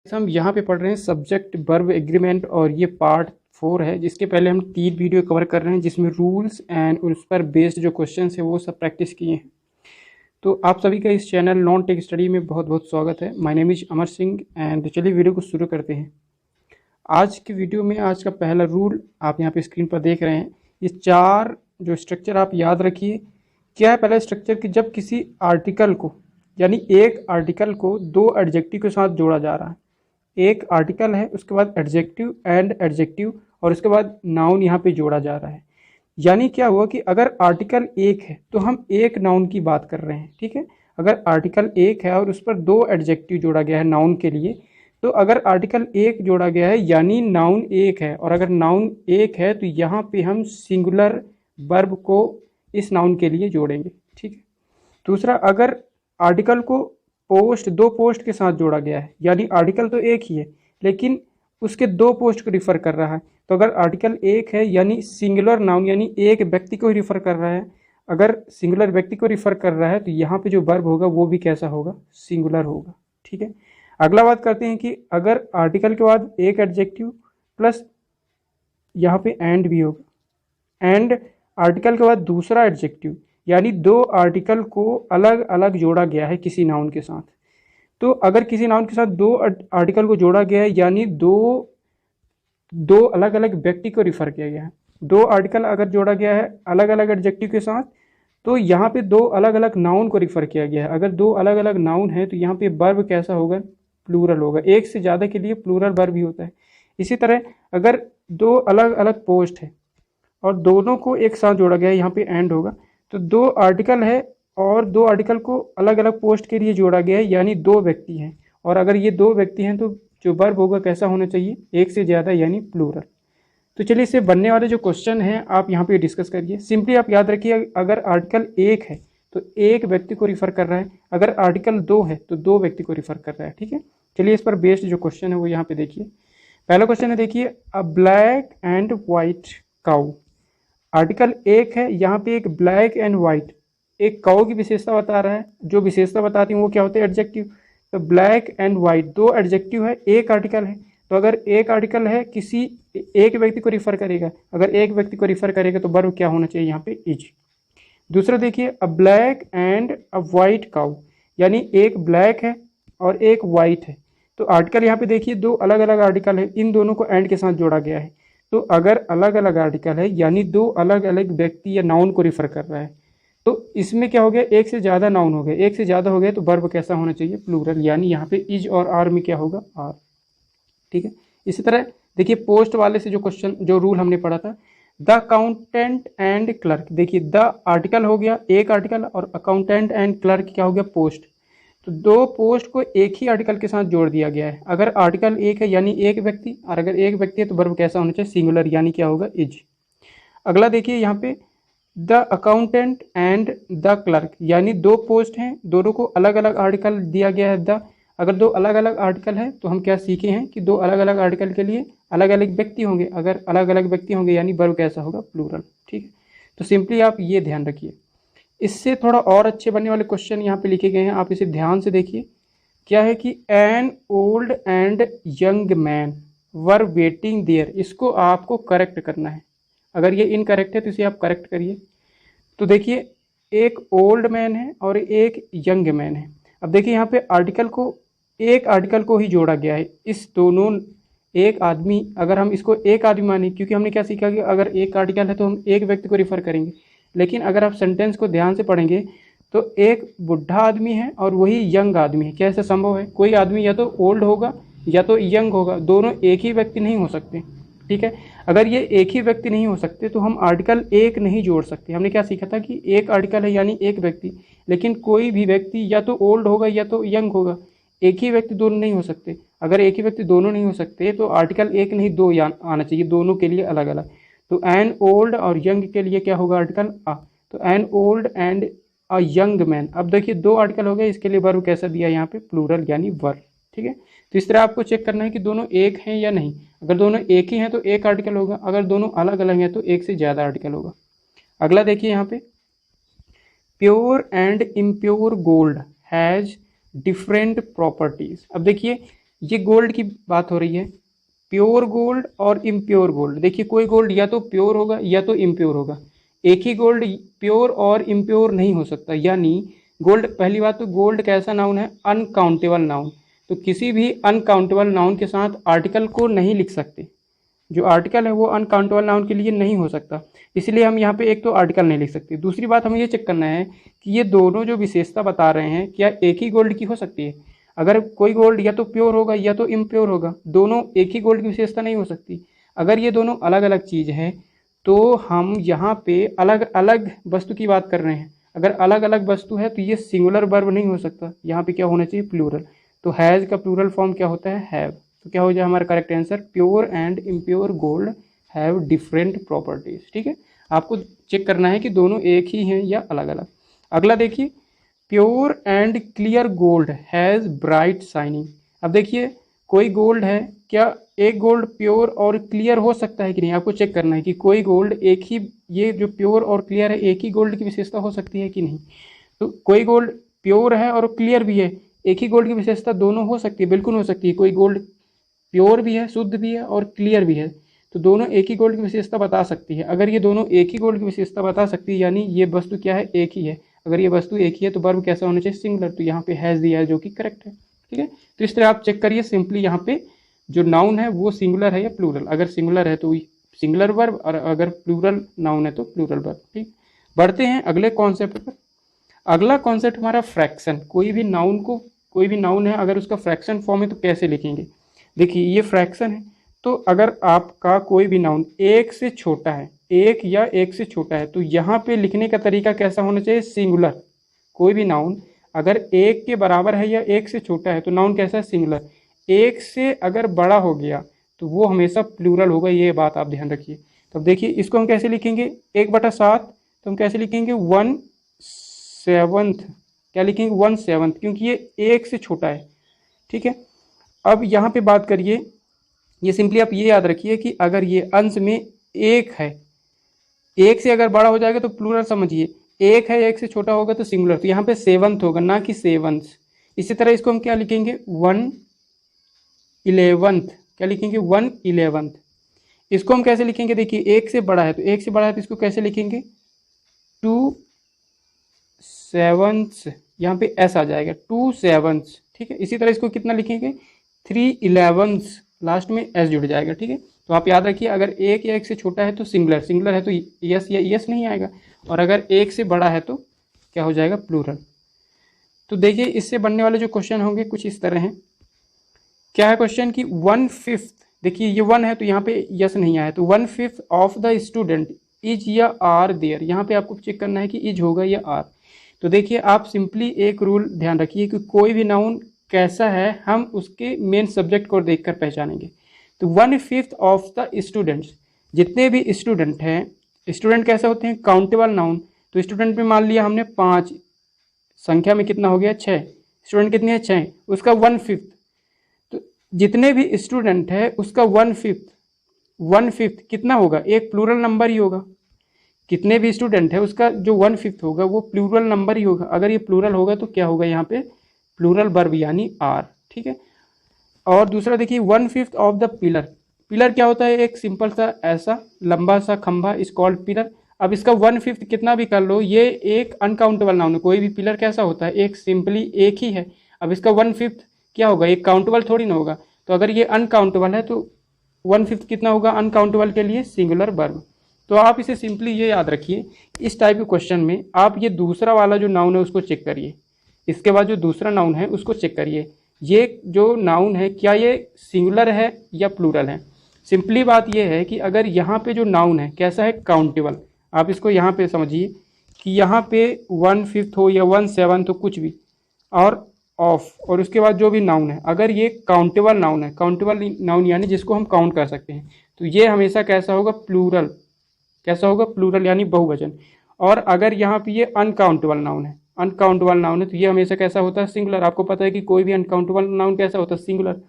हम यहाँ पे पढ़ रहे हैं सब्जेक्ट वर्ब एग्रीमेंट और ये पार्ट 4 है, जिसके पहले हम 3 वीडियो कवर कर रहे हैं जिसमें रूल्स एंड उस पर बेस्ड जो क्वेश्चन है वो सब प्रैक्टिस किए हैं। तो आप सभी का इस चैनल नॉन टेक स्टडी में बहुत बहुत स्वागत है। My name is Amar Singh and चलिए वीडियो को शुरू करते हैं। आज की वीडियो में आज का पहला रूल आप यहाँ पे स्क्रीन पर देख रहे हैं। ये 4 जो स्ट्रक्चर आप याद रखिए। क्या है पहला स्ट्रक्चर कि जब किसी आर्टिकल को यानी एक आर्टिकल को 2 एडजेक्टिव के साथ जोड़ा जा रहा है। एक आर्टिकल है, उसके बाद एडजेक्टिव एंड एडजेक्टिव और उसके बाद नाउन यहाँ पे जोड़ा जा रहा है। यानी क्या हुआ कि अगर आर्टिकल एक है तो हम एक नाउन की बात कर रहे हैं, ठीक है। अगर आर्टिकल एक है और उस पर 2 एडजेक्टिव जोड़ा गया है नाउन के लिए, तो अगर आर्टिकल एक जोड़ा गया है यानी नाउन एक है, और अगर नाउन एक है तो यहाँ पे हम सिंगुलर वर्ब को इस नाउन के लिए जोड़ेंगे, ठीक है। दूसरा, अगर आर्टिकल को पोस्ट 2 पोस्ट के साथ जोड़ा गया है यानी आर्टिकल तो एक ही है लेकिन उसके 2 पोस्ट को रिफ़र कर रहा है, तो अगर आर्टिकल एक है यानी सिंगुलर नाउन यानी एक व्यक्ति को रिफ़र कर रहा है। अगर सिंगुलर व्यक्ति को रिफ़र कर रहा है तो यहाँ पे जो वर्ब होगा वो भी कैसा होगा, सिंगुलर होगा, ठीक है। अगला बात करते हैं कि अगर आर्टिकल के बाद एक एडजेक्टिव प्लस यहाँ पे एंड भी होगा, एंड आर्टिकल के बाद दूसरा एडजेक्टिव यानी 2 आर्टिकल को अलग अलग जोड़ा गया है किसी नाउन के साथ। तो अगर किसी नाउन के साथ 2 आर्टिकल को जोड़ा गया है यानी दो अलग अलग व्यक्ति को रिफ़र किया गया है। 2 आर्टिकल अगर जोड़ा गया है अलग अलग एडजेक्टिव के साथ तो यहाँ पे 2 अलग अलग नाउन को रिफ़र किया गया है। अगर 2 अलग अलग नाउन है तो यहाँ पे वर्ब कैसा होगा, प्लूरल होगा। एक से ज़्यादा के लिए प्लूरल वर्ब भी होता है। इसी तरह अगर 2 अलग अलग पोस्ट है और दोनों को एक साथ जोड़ा गया है, यहाँ पे एंड होगा। तो 2 आर्टिकल है और 2 आर्टिकल को अलग अलग पोस्ट के लिए जोड़ा गया है यानी 2 व्यक्ति हैं, और अगर ये 2 व्यक्ति हैं तो जो वर्ब होगा कैसा होना चाहिए, एक से ज़्यादा यानी प्लूरल। तो चलिए इससे बनने वाले जो क्वेश्चन हैं आप यहाँ पे डिस्कस करिए। सिंपली आप याद रखिए, अगर आर्टिकल एक है तो एक व्यक्ति को रिफ़र कर रहा है, अगर आर्टिकल 2 है तो 2 व्यक्ति को रिफ़र कर रहा है, ठीक है। चलिए इस पर बेस्ड जो क्वेश्चन है वो यहाँ पे देखिए। पहला क्वेश्चन है, देखिए, a black and white cow. Article एक है, यहाँ पे एक ब्लैक एंड वाइट एक काऊ की विशेषता बता रहा है। जो विशेषता बताती है वो क्या होते हैं, एडजेक्टिव। तो ब्लैक एंड वाइट 2 एडजेक्टिव है, एक आर्टिकल है। तो अगर एक आर्टिकल है किसी एक व्यक्ति को रिफ़र करेगा, अगर एक व्यक्ति को रिफ़र करेगा तो वर्ब क्या होना चाहिए यहाँ पे, इज। दूसरा देखिए, a black and a white cow यानी एक ब्लैक है और एक वाइट है। तो आर्टिकल यहाँ पे देखिए 2 अलग अलग आर्टिकल है, इन दोनों को एंड के साथ जोड़ा गया है। तो अगर अलग अलग आर्टिकल है यानी 2 अलग अलग व्यक्ति या नाउन को रिफ़र कर रहा है, तो इसमें क्या हो गया, एक से ज़्यादा नाउन हो गया। एक से ज़्यादा हो गया तो वर्ब कैसा होना चाहिए, प्लूरल, यानी यहाँ पे इज और आर में क्या होगा, आर, ठीक है। इसी तरह देखिए पोस्ट वाले से जो क्वेश्चन जो रूल हमने पढ़ा था, द अकाउंटेंट एंड क्लर्क। देखिए द आर्टिकल हो गया एक आर्टिकल और अकाउंटेंट एंड क्लर्क क्या हो गया, पोस्ट। तो 2 पोस्ट को एक ही आर्टिकल के साथ जोड़ दिया गया है। अगर आर्टिकल एक है यानी एक व्यक्ति, और अगर एक व्यक्ति है तो वर्ब कैसा होना चाहिए, सिंगुलर, यानी क्या होगा, इज। अगला देखिए यहाँ पे, the accountant and the clerk यानी 2 पोस्ट हैं, दोनों को अलग अलग आर्टिकल दिया गया है द। अगर 2 अलग अलग आर्टिकल है तो हम क्या सीखे हैं कि 2 अलग अलग आर्टिकल के लिए अलग अलग व्यक्ति होंगे। अगर अलग अलग व्यक्ति होंगे यानी वर्ब कैसा होगा, प्लूरल, ठीक है। तो सिंपली आप ये ध्यान रखिए। इससे थोड़ा और अच्छे बनने वाले क्वेश्चन यहाँ पे लिखे गए हैं, आप इसे ध्यान से देखिए। क्या है कि an old and young man were waiting there, इसको आपको करेक्ट करना है। अगर ये इनकरेक्ट है तो इसे आप करेक्ट करिए। तो देखिए एक ओल्ड मैन है और एक यंग मैन है। अब देखिए यहाँ पे आर्टिकल को एक आर्टिकल को ही जोड़ा गया है, इस दोनों एक आदमी, अगर हम इसको एक आदमी माने, क्योंकि हमने क्या सीखा कि अगर एक आर्टिकल है तो हम एक व्यक्ति को रिफ़र करेंगे। लेकिन अगर आप सेंटेंस को ध्यान से पढ़ेंगे तो एक बुढ़ा आदमी है और वही यंग आदमी है। क्या ऐसा संभव है, कोई आदमी या तो ओल्ड होगा या तो यंग होगा, दोनों एक ही व्यक्ति नहीं हो सकते, ठीक है। अगर ये एक ही व्यक्ति नहीं हो सकते तो हम आर्टिकल एक नहीं जोड़ सकते। हमने क्या सीखा था कि एक आर्टिकल है यानी एक व्यक्ति, लेकिन कोई भी व्यक्ति या तो ओल्ड होगा या तो यंग होगा, एक ही व्यक्ति दोनों नहीं हो सकते। अगर एक ही व्यक्ति दोनों नहीं हो सकते तो आर्टिकल एक नहीं 2 आना चाहिए, दोनों के लिए अलग अलग। तो एन ओल्ड और यंग के लिए क्या होगा, आर्टिकल आ। तो N old and a young man. अब देखिए 2 आर्टिकल हो गए, इसके लिए वर्ब कैसा दिया यहाँ पे, प्लूरल यानी वर्ब, ठीक है। तो इस तरह आपको चेक करना है कि दोनों एक हैं या नहीं। अगर दोनों एक ही हैं तो एक आर्टिकल होगा, अगर दोनों अलग अलग हैं तो एक से ज़्यादा आर्टिकल होगा। अगला देखिए यहाँ पे, pure and impure gold has different properties. अब देखिए ये गोल्ड की बात हो रही है, प्योर गोल्ड और इम्प्योर गोल्ड। देखिए कोई गोल्ड या तो प्योर होगा या तो इम्प्योर होगा, एक ही गोल्ड प्योर और इम्प्योर नहीं हो सकता। यानी गोल्ड, पहली बात तो गोल्ड कैसा नाउन है, अनकाउंटेबल नाउन। तो किसी भी अनकाउंटेबल नाउन के साथ आर्टिकल को नहीं लिख सकते, जो आर्टिकल है वो अनकाउंटेबल नाउन के लिए नहीं हो सकता, इसलिए हम यहाँ पे एक तो आर्टिकल नहीं लिख सकते। दूसरी बात हमें ये चेक करना है कि ये दोनों जो विशेषता बता रहे हैं क्या एक ही गोल्ड की हो सकती है। अगर कोई गोल्ड या तो प्योर होगा या तो इम्प्योर होगा, दोनों एक ही गोल्ड की विशेषता नहीं हो सकती। अगर ये दोनों अलग अलग चीज़ हैं तो हम यहाँ पे अलग अलग वस्तु की बात कर रहे हैं। अगर अलग अलग वस्तु है तो ये सिंगुलर वर्ब नहीं हो सकता, यहाँ पे क्या होना चाहिए, प्लूरल। तो हैज़ का प्लूरल फॉर्म क्या होता है, हैव। तो क्या हो जाए हमारा correct answer, pure and impure gold have different properties. ठीक है, आपको चेक करना है कि दोनों एक ही हैं या अलग अलग। अगला देखिए, pure and clear gold has bright shining. अब देखिए कोई गोल्ड है, क्या एक गोल्ड प्योर और क्लियर हो सकता है कि नहीं, आपको चेक करना है कि कोई गोल्ड एक ही, ये जो प्योर और क्लियर है एक ही गोल्ड की विशेषता हो सकती है कि नहीं। तो कोई गोल्ड प्योर है और क्लियर भी है, एक ही गोल्ड की विशेषता दोनों हो सकती है, बिल्कुल हो सकती है। कोई गोल्ड प्योर भी है, शुद्ध भी है और क्लियर भी है, तो दोनों एक ही गोल्ड की विशेषता बता सकती है। अगर ये दोनों एक ही गोल्ड की विशेषता बता सकती है यानी ये वस्तु क्या है, एक ही है। अगर ये वस्तु एक ही है तो वर्ब कैसा होना चाहिए, सिंगुलर। तो यहाँ पे हैज़ दिया है जो कि करेक्ट है। ठीक है, तो इस तरह आप चेक करिए सिंपली यहाँ पे जो नाउन है वो सिंगुलर है या प्लूरल। अगर सिंगुलर है तो सिंगुलर वर्ब और अगर प्लूरल नाउन है तो प्लूरल वर्ब। ठीक, बढ़ते हैं अगले कॉन्सेप्ट पर। अगला कॉन्सेप्ट हमारा फ्रैक्शन। कोई भी नाउन है अगर उसका फ्रैक्शन फॉर्म है तो कैसे लिखेंगे। देखिए ये फ्रैक्शन है, तो अगर आपका कोई भी नाउन एक से छोटा है, एक या एक से छोटा है, तो यहाँ पे लिखने का तरीका कैसा होना चाहिए, सिंगुलर। कोई भी नाउन अगर एक के बराबर है या एक से छोटा है तो नाउन कैसा है, सिंगुलर। एक से अगर बड़ा हो गया तो वो हमेशा प्लूरल होगा, ये बात आप ध्यान रखिए। तो अब देखिए इसको हम कैसे लिखेंगे, 1/7, तो हम कैसे लिखेंगे 1/7। क्या लिखेंगे 1/7, क्योंकि ये एक से छोटा है। ठीक है, अब यहाँ पे बात करिए, ये सिंपली आप ये याद रखिए कि अगर ये अंश में एक है, एक से अगर बड़ा हो जाएगा तो प्लूरल समझिए, एक है एक से छोटा होगा तो सिंगुलर, तो यहाँ पे 7th होगा ना कि 7th। इसी तरह इसको हम क्या लिखेंगे 1/11। क्या लिखेंगे 1/11। इसको हम कैसे लिखेंगे, देखिए एक से बड़ा है तो इसको कैसे लिखेंगे 2/7। यहाँ पे एस आ जाएगा 2/7। ठीक है, इसी तरह इसको कितना लिखेंगे 3/11, लास्ट में एस जुड़ जाएगा। ठीक है, तो आप याद रखिए अगर एक या एक से छोटा है तो सिंगुलर है तो यस या यस नहीं आएगा, और अगर एक से बड़ा है तो क्या हो जाएगा, प्लूरल। तो देखिए इससे बनने वाले जो क्वेश्चन होंगे कुछ इस तरह हैं। क्या है क्वेश्चन कि 1/5, देखिए ये 1 है तो यहाँ पे यस नहीं आया, तो 1/5 ऑफ द स्टूडेंट इज या आर देयर। यहाँ पे आपको चेक करना है कि इज होगा या आर। तो देखिए आप सिंपली एक रूल ध्यान रखिए कि कोई भी नाउन कैसा है हम उसके मेन सब्जेक्ट को देखकर पहचानेंगे। तो 1/5 ऑफ द स्टूडेंट्स, जितने भी स्टूडेंट हैं, स्टूडेंट कैसे होते हैं, काउंटेबल नाउन। तो स्टूडेंट में मान लिया हमने 5, संख्या में कितना हो गया 6, स्टूडेंट कितने हैं 6, उसका 1/5। तो जितने भी स्टूडेंट है उसका 1/5 कितना होगा, एक प्लूरल नंबर ही होगा। कितने भी स्टूडेंट है उसका जो 1/5 होगा वो प्लूरल नंबर ही होगा। अगर ये प्लूरल होगा तो क्या होगा यहाँ पे, प्लूरल वर्ब यानी आर। ठीक है, और दूसरा देखिए 1/5 ऑफ द पिलर। पिलर क्या होता है, एक सिंपल सा ऐसा लंबा सा खंभा इज कॉल्ड पिलर। अब इसका 1/5 कितना भी कर लो, ये एक अनकाउंटेबल नाउन है। कोई भी पिलर कैसा होता है, एक सिंपली एक ही है। अब इसका 1/5 क्या होगा, एक काउंटेबल थोड़ी ना होगा। तो अगर ये अनकाउंटेबल है तो 1/5 कितना होगा, अनकाउंटेबल के लिए सिंगुलर वर्ब। तो आप इसे सिंपली ये याद रखिए, इस टाइप के क्वेश्चन में आप ये दूसरा वाला जो नाउन है उसको चेक करिए, इसके बाद जो दूसरा नाउन है उसको चेक करिए, ये जो नाउन है क्या ये सिंगुलर है या प्लूरल है। सिंपली बात ये है कि अगर यहाँ पे जो नाउन है कैसा है, काउंटेबल। आप इसको यहाँ पे समझिए कि यहाँ पे 1/5 हो या 1/7 हो कुछ भी, और ऑफ, और उसके बाद जो भी नाउन है अगर ये काउंटेबल नाउन है, काउंटेबल नाउन यानी जिसको हम काउंट कर सकते हैं, तो ये हमेशा कैसा होगा, प्लूरल। कैसा होगा, प्लूरल यानी बहुवचन। और अगर यहाँ पे ये अनकाउंटेबल नाउन है, तो ये हमेशा कैसा होता है, सिंगुलर। आपको पता है कि कोई भी अनकाउंटेबल नाउन कैसा होता है, सिंगुलर।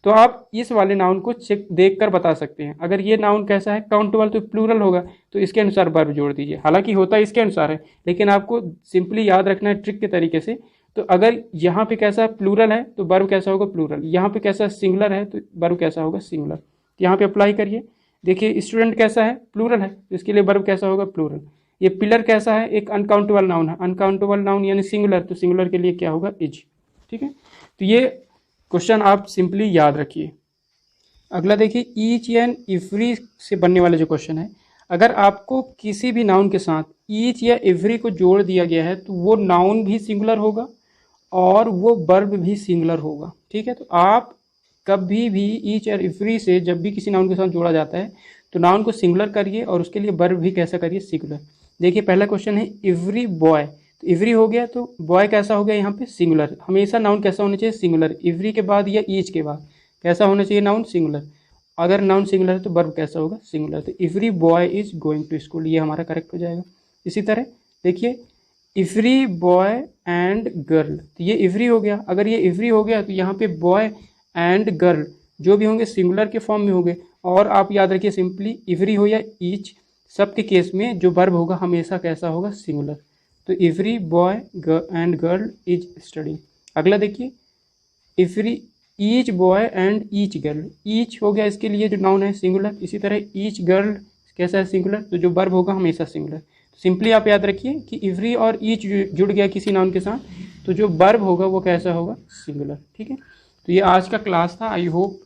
तो आप इस वाले नाउन को चेक देख कर बता सकते हैं। अगर ये नाउन कैसा है, काउंटेबल, तो प्लूरल होगा, तो इसके अनुसार वर्ब जोड़ दीजिए। हालांकि होता इसके अनुसार है, लेकिन आपको सिंपली याद रखना है ट्रिक के तरीके से। तो अगर यहाँ पे कैसा प्लूरल है तो वर्ब कैसा होगा प्लूरल, यहाँ पे कैसा सिंगुलर है तो वर्ब कैसा होगा सिंगुलर। तो यहाँ पे अप्लाई करिए, देखिए स्टूडेंट कैसा है प्लूरल है तो इसके लिए वर्ब कैसा होगा प्लूरल। ये पिलर कैसा है एक अनकाउंटेबल नाउन है, अनकाउंटेबल नाउन यानी सिंगुलर, तो सिंगुलर के लिए क्या होगा इज। ठीक है, तो ये क्वेश्चन आप सिंपली याद रखिए। अगला देखिए ईच एंड एवरी से बनने वाला जो क्वेश्चन है, अगर आपको किसी भी नाउन के साथ ईच या एवरी को जोड़ दिया गया है तो वो नाउन भी सिंगुलर होगा और वो वर्ब भी सिंगुलर होगा। ठीक है, तो आप कभी भी ईच और एवरी से जब भी किसी नाउन के साथ जोड़ा जाता है तो नाउन को सिंगुलर करिए और उसके लिए वर्ब भी कैसा करिए सिंगुलर। देखिए पहला क्वेश्चन है एवरी बॉय, तो एवरी हो गया तो बॉय कैसा हो गया यहाँ पे सिंगुलर। हमेशा नाउन कैसा होना चाहिए सिंगुलर, एवरी के बाद या ईच के बाद कैसा होना चाहिए नाउन सिंगुलर। अगर नाउन सिंगुलर है तो वर्ब कैसा होगा सिंगुलर, तो every boy is going to school, ये हमारा करेक्ट हो जाएगा। इसी तरह देखिए एवरी बॉय एंड गर्ल, तो ये एवरी हो गया, अगर ये एवरी हो गया तो यहाँ पे बॉय एंड गर्ल जो भी होंगे सिंगुलर के फॉर्म में होंगे। और आप याद रखिए सिंपली एवरी हो या ईच सब के केस में जो वर्ब होगा हमेशा कैसा होगा सिंगुलर। तो every boy and girl is studying. अगला देखिए every each boy and each girl, each हो गया इसके लिए जो नाउन है सिंगुलर। इसी तरह ईच गर्ल कैसा है सिंगुलर, तो जो वर्ब होगा हमेशा सिंगुलर। तो सिंपली आप याद रखिए कि एवरी और ईच जुड़ गया किसी नाउन के साथ तो जो वर्ब होगा वो कैसा होगा सिंगुलर। ठीक है, तो ये आज का क्लास था। आई होप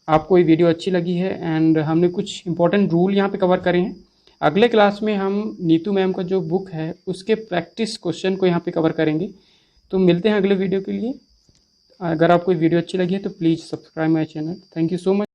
आपको ये वीडियो अच्छी लगी है एंड हमने कुछ इंपॉर्टेंट रूल यहाँ पे कवर करे हैं। अगले क्लास में हम नीतू मैम का जो बुक है उसके प्रैक्टिस क्वेश्चन को यहाँ पे कवर करेंगे। तो मिलते हैं अगले वीडियो के लिए। अगर आपको वीडियो अच्छी लगी है तो please subscribe my channel. Thank you so much.